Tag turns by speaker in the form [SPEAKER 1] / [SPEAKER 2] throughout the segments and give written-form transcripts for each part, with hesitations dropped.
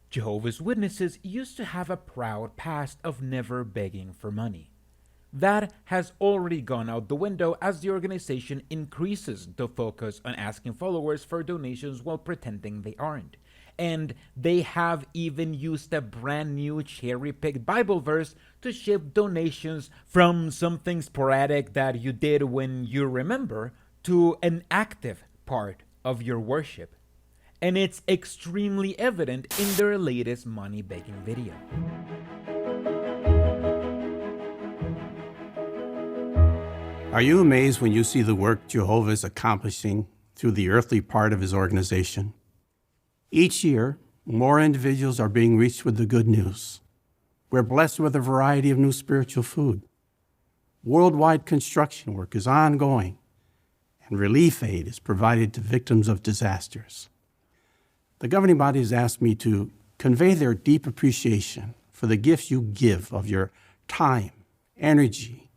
[SPEAKER 1] Jehovah's Witnesses used to have a proud past of never begging for money. That has already gone out the window as the organization increases the focus on asking followers for donations while pretending they aren't. And they have even used a brand new cherry-picked Bible verse to shift donations from something sporadic that you did when you remember to an active part of your worship. And it's extremely evident in their latest money-begging video.
[SPEAKER 2] Are you amazed when you see the work Jehovah is accomplishing through the earthly part of his organization? Each year, more individuals are being reached with the good news. We're blessed with a variety of new spiritual food. Worldwide construction work is ongoing, and relief aid is provided to victims of disasters. The governing body has asked me to convey their deep appreciation for the gifts you give of your time, energy,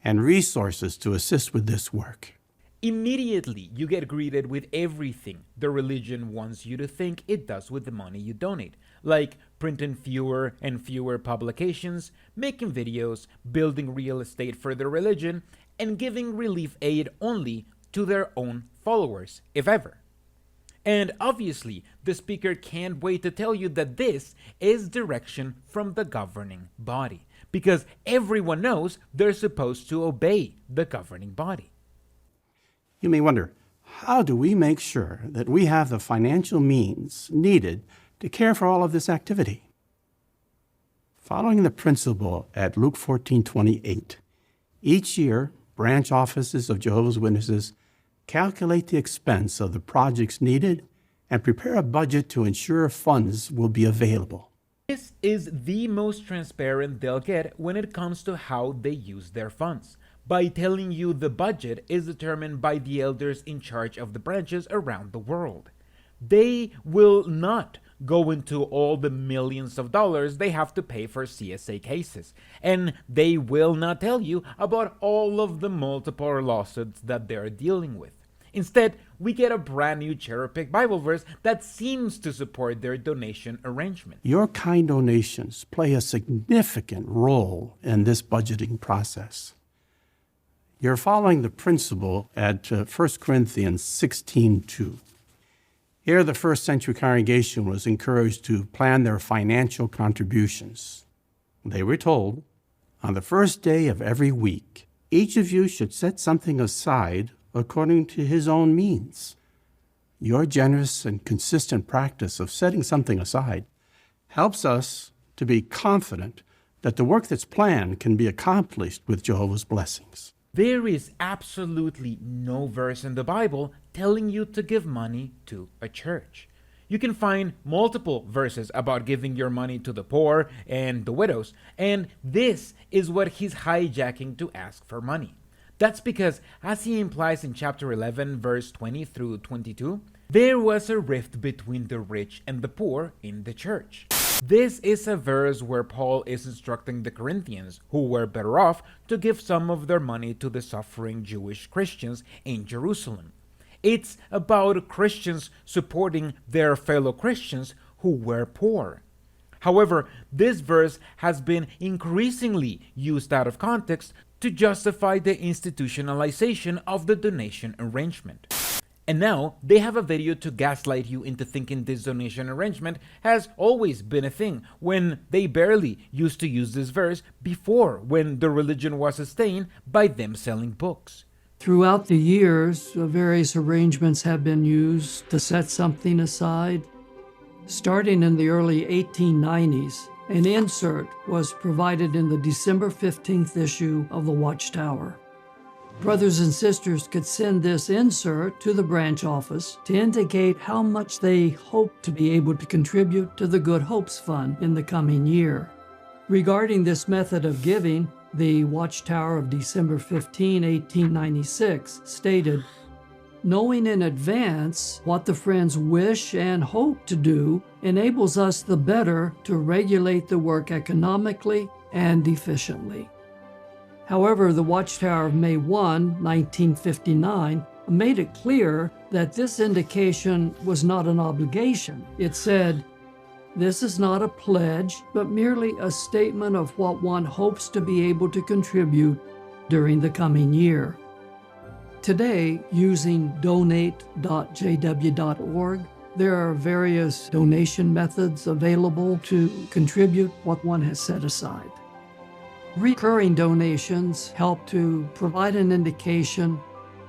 [SPEAKER 2] and resources to assist with this work.
[SPEAKER 1] Immediately, you get greeted with everything the religion wants you to think it does with the money you donate, like printing fewer and fewer publications, making videos, building real estate for the religion, and giving relief aid only to their own followers, if ever. And obviously, the speaker can't wait to tell you that this is direction from the governing body, because everyone knows they're supposed to obey the governing body.
[SPEAKER 2] You may wonder, how do we make sure that we have the financial means needed to care for all of this activity? Following the principle at Luke 14:28, each year, branch offices of Jehovah's Witnesses calculate the expense of the projects needed and prepare a budget to ensure funds will be available.
[SPEAKER 1] This is the most transparent they'll get when it comes to how they use their funds, by telling you the budget is determined by the elders in charge of the branches around the world. They will not go into all the millions of dollars they have to pay for CSA cases, and they will not tell you about all of the multiple lawsuits that they're dealing with. Instead, we get a brand new cherry-picked Bible verse that seems to support their donation arrangement.
[SPEAKER 2] Your kind donations play a significant role in this budgeting process. You're following the principle at 1 Corinthians 16:2. Here, the first century congregation was encouraged to plan their financial contributions. They were told, on the first day of every week, each of you should set something aside according to his own means. Your generous and consistent practice of setting something aside helps us to be confident that the work that's planned can be accomplished with Jehovah's blessings.
[SPEAKER 1] There is absolutely no verse in the Bible telling you to give money to a church. You can find multiple verses about giving your money to the poor and the widows, and this is what he's hijacking to ask for money. That's because, as he implies in chapter 11, verse 20 through 22, there was a rift between the rich and the poor in the church. This is a verse where Paul is instructing the Corinthians, who were better off, to give some of their money to the suffering Jewish Christians in Jerusalem. It's about Christians supporting their fellow Christians who were poor. However, this verse has been increasingly used out of context to justify the institutionalization of the donation arrangement. And now, they have a video to gaslight you into thinking this donation arrangement has always been a thing, when they barely used to use this verse before, when the religion was sustained by them selling books.
[SPEAKER 3] Throughout the years, various arrangements have been used to set something aside. Starting in the early 1890s, an insert was provided in the December 15th issue of the Watchtower. Brothers and sisters could send this insert to the branch office to indicate how much they hoped to be able to contribute to the Good Hopes Fund in the coming year. Regarding this method of giving, the Watchtower of December 15, 1896 stated, "Knowing in advance what the friends wish and hope to do enables us the better to regulate the work economically and efficiently." However, the Watchtower of May 1, 1959 made it clear that this indication was not an obligation. It said, This is not a pledge, but merely a statement of what one hopes to be able to contribute during the coming year. Today, using donate.jw.org, there are various donation methods available to contribute what one has set aside. Recurring donations help to provide an indication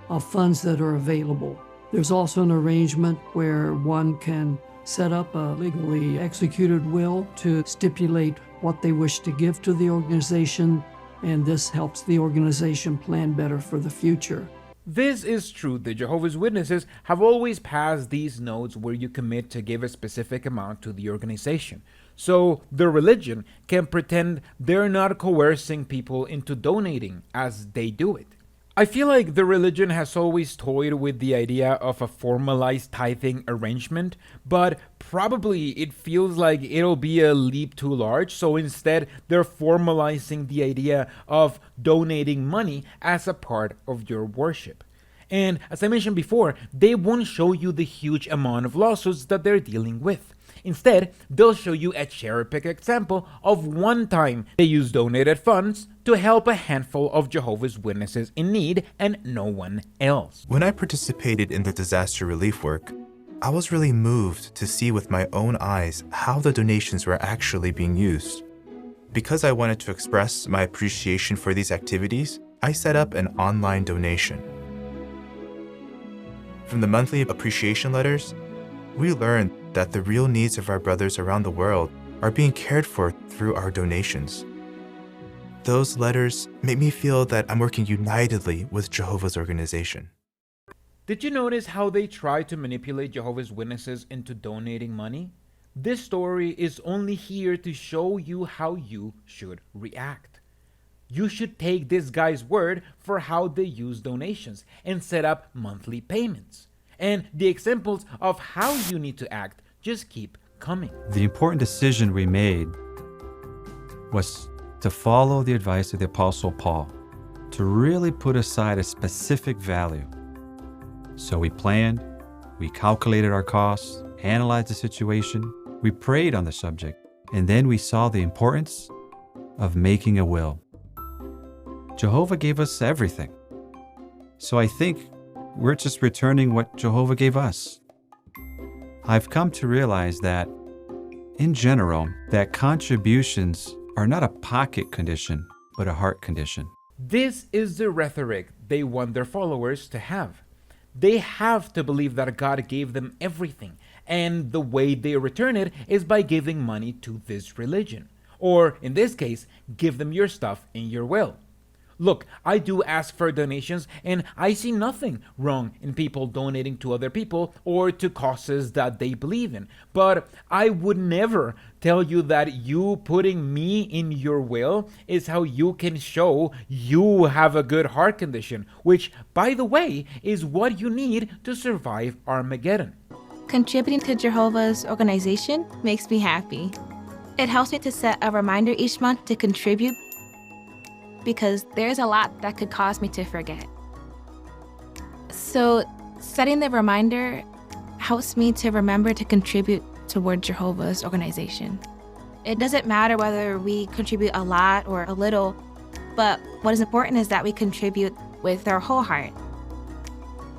[SPEAKER 3] of funds that are available. There's also an arrangement where one can set up a legally executed will to stipulate what they wish to give to the organization, and this helps the organization plan better for the future.
[SPEAKER 1] This is true. The Jehovah's Witnesses have always passed these notes where you commit to give a specific amount to the organization. So the religion can pretend they're not coercing people into donating as they do it. I feel like the religion has always toyed with the idea of a formalized tithing arrangement, but probably it feels like it'll be a leap too large, so instead they're formalizing the idea of donating money as a part of your worship. And as I mentioned before, they won't show you the huge amount of lawsuits that they're dealing with. Instead, they'll show you a cherry-pick example of one time they used donated funds to help a handful of Jehovah's Witnesses in need and no one else.
[SPEAKER 4] When I participated in the disaster relief work, I was really moved to see with my own eyes how the donations were actually being used. Because I wanted to express my appreciation for these activities, I set up an online donation. From the monthly appreciation letters, we learned that the real needs of our brothers around the world are being cared for through our donations. Those letters make me feel that I'm working unitedly with Jehovah's organization.
[SPEAKER 1] Did you notice how they try to manipulate Jehovah's Witnesses into donating money? This story is only here to show you how you should react. You should take this guy's word for how they use donations and set up monthly payments. And the examples of how you need to act just keep coming.
[SPEAKER 5] The important decision we made was to follow the advice of the Apostle Paul, to really put aside a specific value. So we planned, we calculated our costs, analyzed the situation, we prayed on the subject, and then we saw the importance of making a will. Jehovah gave us everything. So I think we're just returning what Jehovah gave us. I've come to realize that, in general, that contributions are not a pocket condition, but a heart condition.
[SPEAKER 1] This is the rhetoric they want their followers to have. They have to believe that God gave them everything, and the way they return it is by giving money to this religion. Or, in this case, give them your stuff in your will. Look, I do ask for donations, and I see nothing wrong in people donating to other people or to causes that they believe in. But I would never tell you that you putting me in your will is how you can show you have a good heart condition, which, by the way, is what you need to survive Armageddon.
[SPEAKER 6] Contributing to Jehovah's organization makes me happy. It helps me to set a reminder each month to contribute, because there's a lot that could cause me to forget. So setting the reminder helps me to remember to contribute toward Jehovah's organization. It doesn't matter whether we contribute a lot or a little, but what is important is that we contribute with our whole heart.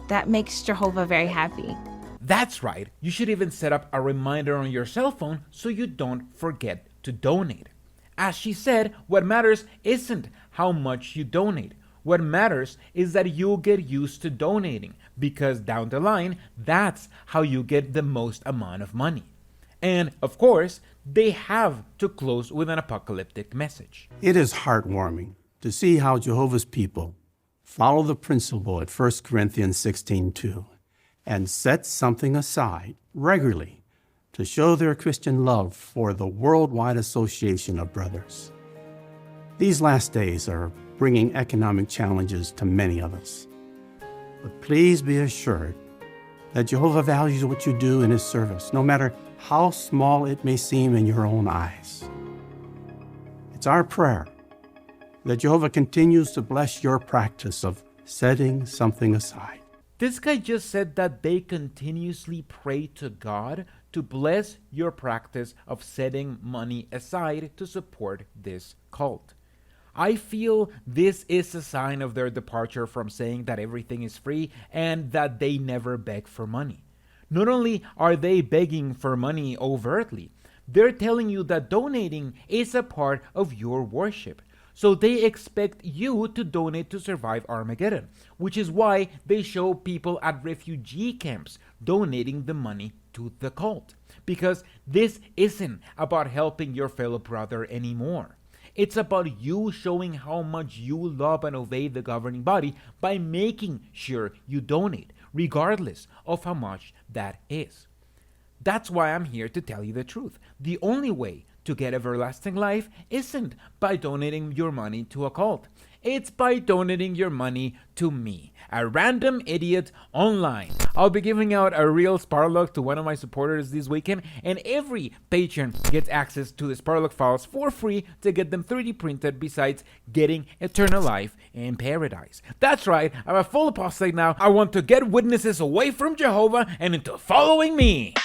[SPEAKER 6] That makes Jehovah very happy.
[SPEAKER 1] That's right. You should even set up a reminder on your cell phone so you don't forget to donate. As she said, what matters isn't how much you donate. What matters is that you get used to donating, because down the line, that's how you get the most amount of money. And of course, they have to close with an apocalyptic message.
[SPEAKER 2] It is heartwarming to see how Jehovah's people follow the principle at 1 Corinthians 16:2 and set something aside regularly to show their Christian love for the worldwide association of brothers. These last days are bringing economic challenges to many of us. But please be assured that Jehovah values what you do in His service, no matter how small it may seem in your own eyes. It's our prayer that Jehovah continues to bless your practice of setting something aside.
[SPEAKER 1] This guy just said that they continuously pray to God to bless your practice of setting money aside to support this cult. I feel this is a sign of their departure from saying that everything is free and that they never beg for money. Not only are they begging for money overtly, they're telling you that donating is a part of your worship. So they expect you to donate to survive Armageddon, which is why they show people at refugee camps donating the money to the cult. Because this isn't about helping your fellow brother anymore. It's about you showing how much you love and obey the governing body by making sure you donate, regardless of how much that is. That's why I'm here to tell you the truth. The only way to get everlasting life isn't by donating your money to a cult. It's by donating your money to me, a random idiot online. I'll be giving out a real Sparlock to one of my supporters this weekend, and every patron gets access to the Sparlock files for free to get them 3D printed, besides getting eternal life in paradise. That's right, I'm a full apostate now. I want to get witnesses away from Jehovah and into following me.